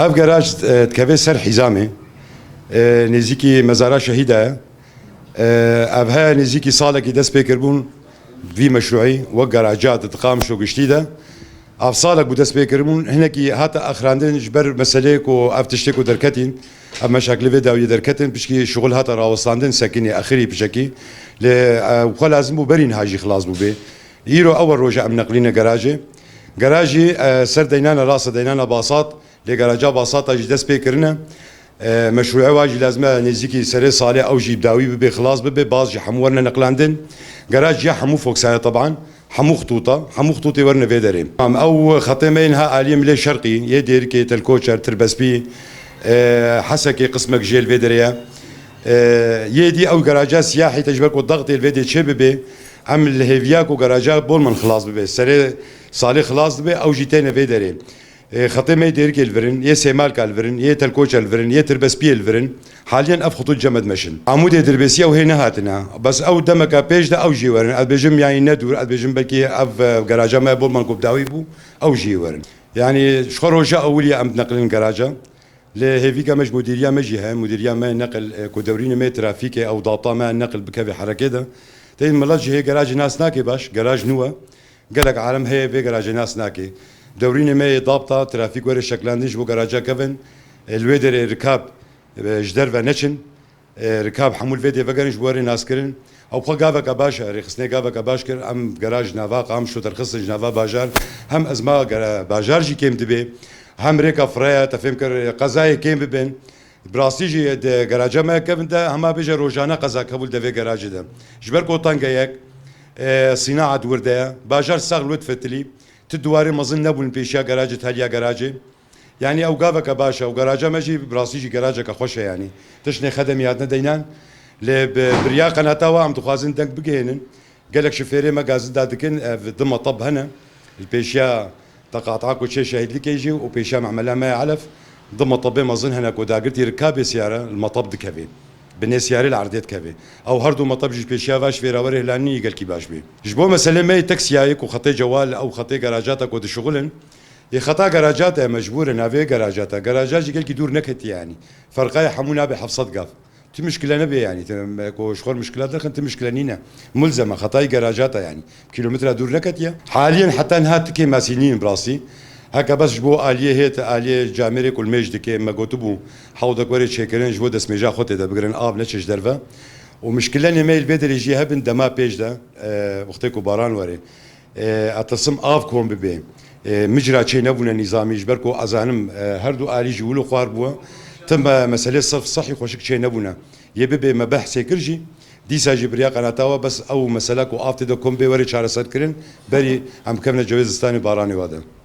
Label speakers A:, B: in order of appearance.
A: اف گراج تکوی سر حزامه نزیکی مزارا شهیده اف ها نزیکی ساله کی دست بکربون في مشروعي وجراجات تقام شو جديده افصالك بدس بكرمون هناك هاتا اخراندين جبر مساليك وافتشتك ودركتين اما مشاكل فيدا ويدركتين بشكي شغل هاتا راوستاندين ساكني اخري بشكي وخا لازم برين هاجي خلاص بو يرو اول رجع من نقلين جراجي سر دينانا راس دينانا باصات لجراجا باصات جدس بكرنا مشروع واجي لازم نزيكي سري صالح او جيب داوي ببي خلاص ببي باز جي حمورنا نقلاندن جراج يا حمو فوكسايا طبعا حمو خطوطي ورنا فيدري او خطيمينها اليم لي شرقي يدير كي تلكوتشر تربس بي حسكي قسمك جيل فيدريا يدي او جراجات سياحي تجبرك الضغط الفيديو تشببي عم الهيفياك وجراجات بول من خلاص ببي سري صالح خلاص ببي او جيتين فيدري خطيمي ديرك الفرن يا سيمال كالفرن يا تلكوش الفرن يا تربس بي الفرن حاليا اف خطوط جمد مشن عمود دربسيه وهنا هاتنا بس او دمك بيج ده او جيورن ادبجم يعني ندور ادبجم بلكي اف جراجا ما بول من كوب داوي بو او جيورن يعني شخر وجا اوليا ام نقلن جراجا لهيفيكا مش مديريه مجيها مديريه ما نقل كدورين ما ترافيكي او ضاطا ما نقل بكافي حركه ده تين ملاج هي جراج ناس ناكي باش جراج نوا قالك عالم هي في جراج ناس ناكي دورين ما ضابطه ترافيك ورا شكلاندش بو جراجا كفن الويدر ركاب جدر ونشن ركاب حمول فيدي فقرنش بوري ناس كرن او خو قافك باشا رخصني قافك باش كر ام جراج نافاق ام شو ترخص نافا باجار هم ازما باجار جي كيم دبي هم ريكا فريا تفهم كر قزاي كيم ببن براسيجي جراجا ما كفن ده هما بيجا روجانا قزا قبول دفي جراج ده جبر كوطان جايك صناعه ورده باجار ساغلوت فتلي تدواري مظن نبون بيشيا جراج تاليا جراجي يعني او قافك باشا وجراجا ماشي براسيجي جراجك خوشه يعني تشني خدمياتنا دينان لبريا قناتها عم تخازن دنك بجينن قال لك شفيري ما غاز دادكن ضم طب هنا البيشيا تقاطعك وشي شاهد لك يجي وبيشيا معملها ما علف ضم طبي ما ظن هنا كودا قلت ركاب سياره المطب دكفي بالنسياري العرضيات كافي او هردو مطب جي بيشيا باش في راوري لاني قال كي باش بي جبو مثلا ما تاكسيايك وخطي جوال او خطي جراجاتك ود شغلن يخطا جراجات مجبور نافي جراجات جراجات قال كي دور نكت يعني فرقاي حمونا بحفصات قاف تي مشكله نبي يعني شغل مشكلات دخل انت مشكله نينا ملزمه خطاي جراجاتها يعني كيلومتر دور نكت يا حاليا حتى نهات كي ماسينين براسي هكا بس جبو اليه هيت اليه جامري كل مجد كي ما قوتبو حوضك وري تشيكرين جبو دس ميجا خوتي ده بقرن اب نتش درفا ومشكله نميل بدري يجي هبن دما بيج ده وقتكو باران وري اتصم اف كوم ببي مجرى شي نبونا نظامي جبركو ازانم هردو الي جولو خوار بو تم مساله صرف صحي خوشك شي نبونا يبي مباحث كرجي ديسا جبريا قناتاوا بس او مسلك وافت دو كوم بي وري چارسر كرين بري ام كمنا جوازستاني باراني واده